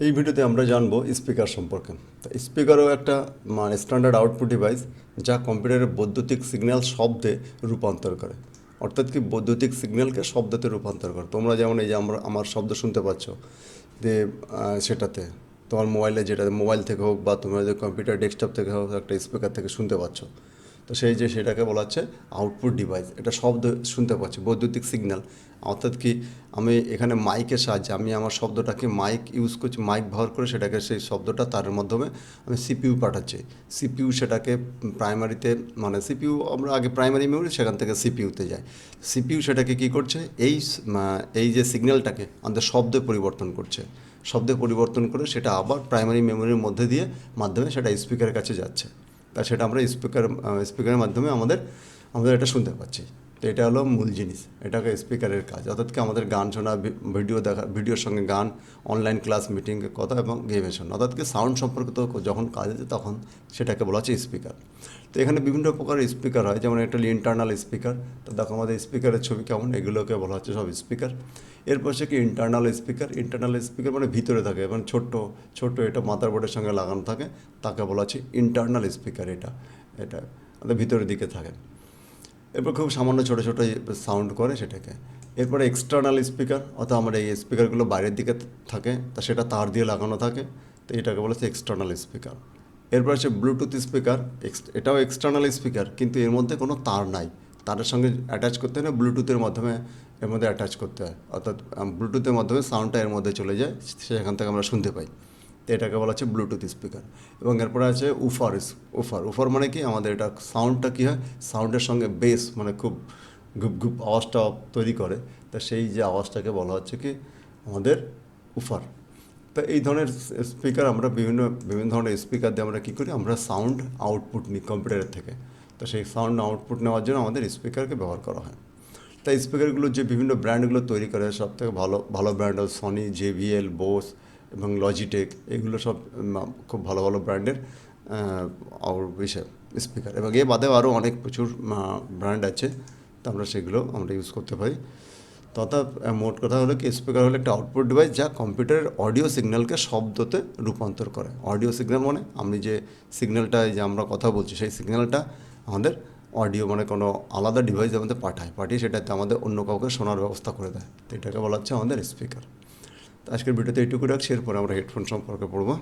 এই ভিডিওতে আমরা জানবো স্পিকার সম্পর্কে। তো স্পিকারও একটা স্ট্যান্ডার্ড আউটপুট ডিভাইস যা কম্পিউটারের বৈদ্যুতিক সিগন্যাল শব্দে রূপান্তর করে। অর্থাৎ কি বৈদ্যুতিক সিগন্যালকে শব্দতে রূপান্তর করে। তোমরা যেমন এই যে আমার শব্দ শুনতে পাচ্ছ যে সেটাতে তোমার মোবাইলে যেটা মোবাইল থেকে হোক বা তোমার যে কম্পিউটার ডেস্কটপ থেকে হোক একটা স্পিকার থেকে শুনতে পাচ্ছ। তো সেই যে সেটাকে বলা হচ্ছে আউটপুট ডিভাইস। এটা শব্দ শুনতে পাচ্ছি, বৈদ্যুতিক সিগন্যাল। অর্থাৎ কি আমি এখানে মাইকের সাহায্যে আমি আমার শব্দটাকে মাইক ইউজ করছি, মাইক ব্যবহার করে সেটাকে সেই শব্দটা তার মাধ্যমে আমি সিপিইউ পাঠাচ্ছি। সিপিইউ সেটাকে প্রাইমারিতে সিপিইউ আমরা আগে প্রাইমারি মেমোরি, সেখান থেকে সিপিইউতে যায়। সিপিইউ সেটাকে কী করছে, এই যে সিগন্যালটাকে আমাদের শব্দে পরিবর্তন করছে। শব্দে পরিবর্তন করে সেটা আবার প্রাইমারি মেমোরির মধ্যে দিয়ে মাধ্যমে সেটা স্পিকারের কাছে যাচ্ছে। তা সেটা আমরা স্পিকারের মাধ্যমে আমাদের এটা শুনতে পাচ্ছি। তো এটা হলো মূল জিনিস, এটাকে স্পিকারের কাজ। অর্থাৎ কি আমাদের গান শোনা, ভিডিও দেখা, ভিডিওর সঙ্গে গান, অনলাইন ক্লাস, মিটিংয়ের কথা এবং গেমে শোনা, অর্থাৎ কি সাউন্ড সম্পর্কিত যখন কাজ আছে তখন সেটাকে বলা হচ্ছে স্পিকার। তো এখানে বিভিন্ন প্রকারের স্পিকার হয়, যেমন একটা ইন্টারনাল স্পিকার। তো দেখো আমাদের স্পিকারের ছবি কেমন, এগুলোকে বলা হচ্ছে সব স্পিকার। এরপর হচ্ছে কি ইন্টারনাল স্পিকার মানে ভিতরে থাকে এবং ছোট্ট এটা মাদারবোর্ডের সঙ্গে লাগানো থাকে, তাকে বলা হচ্ছে ইন্টারনাল স্পিকার। এটা আমাদের ভিতরের দিকে থাকে। এরপর খুব সামান্য ছোটো ছোটো সাউন্ড করে সেটাকে। এরপরে এক্সটার্নাল স্পিকার, অর্থাৎ আমার এই স্পিকারগুলো বাইরের দিকে থাকে, তা সেটা তার দিয়ে লাগানো থাকে, তো এটাকে বলা হচ্ছে এক্সটার্নাল স্পিকার। এরপর আছে ব্লুটুথ স্পিকার। এটাও এক্সটার্নাল স্পিকার, কিন্তু এর মধ্যে কোনো তার নাই, তারের সঙ্গে অ্যাটাচ করতে হয় না, ব্লুটুথের মাধ্যমে এর মধ্যে অ্যাটাচ করতে হয়। অর্থাৎ ব্লুটুথের মাধ্যমে সাউন্ডটা এর মধ্যে চলে যায়, সেখান থেকে আমরা শুনতে পাই। তো এটাকে বলা হচ্ছে ব্লুটুথ স্পিকার। এবং এরপরে আছে উফার মানে কি, আমাদের এটা সাউন্ডটা কী হয়, সাউন্ডের সঙ্গে বেস মানে খুব ঘুপ আওয়াজটা তৈরি করে। তা সেই যে আওয়াজটাকে বলা হচ্ছে কি আমাদের উফার। তো এই ধরনের স্পিকার আমরা বিভিন্ন ধরনের স্পিকার দিয়ে আমরা কী করি, আমরা সাউন্ড আউটপুট নিই কম্পিউটারের থেকে। তো সেই সাউন্ড আউটপুট নেওয়ার জন্য আমাদের স্পিকারকে ব্যবহার করা হয়। তাই স্পিকারগুলো যে বিভিন্ন ব্র্যান্ডগুলো তৈরি করে, সব থেকে ভালো ভালো ব্র্যান্ড হল সনি, জেবিএল, বোস এবং লজিটেক। এগুলো সব খুব ভালো ভালো ব্র্যান্ডের স্পিকার। এবং এ বাদেও আরও অনেক প্রচুর ব্র্যান্ড আছে, তো আমরা ইউজ করতে পারি। তথা মোট কথা হলো কি, স্পিকার হলো একটা আউটপুট ডিভাইস যা কম্পিউটারের অডিও সিগন্যালকে শব্দতে রূপান্তর করে। অডিও সিগন্যাল মানে আমি যে সিগন্যালটা যে আমরা কথা বলছি, সেই সিগন্যালটা আমাদের অডিও মানে কোনো আলাদা ডিভাইসের মধ্যে পাঠিয়ে সেটাতে আমাদের অন্য কাউকে শোনার ব্যবস্থা করে দেয়। তো এটাকে বলা হচ্ছে আমাদের স্পিকার। তো আজকের ভিডিওতে এইটুকু রাখছি, এরপরে আমরা হেডফোন সম্পর্কে পড়বো।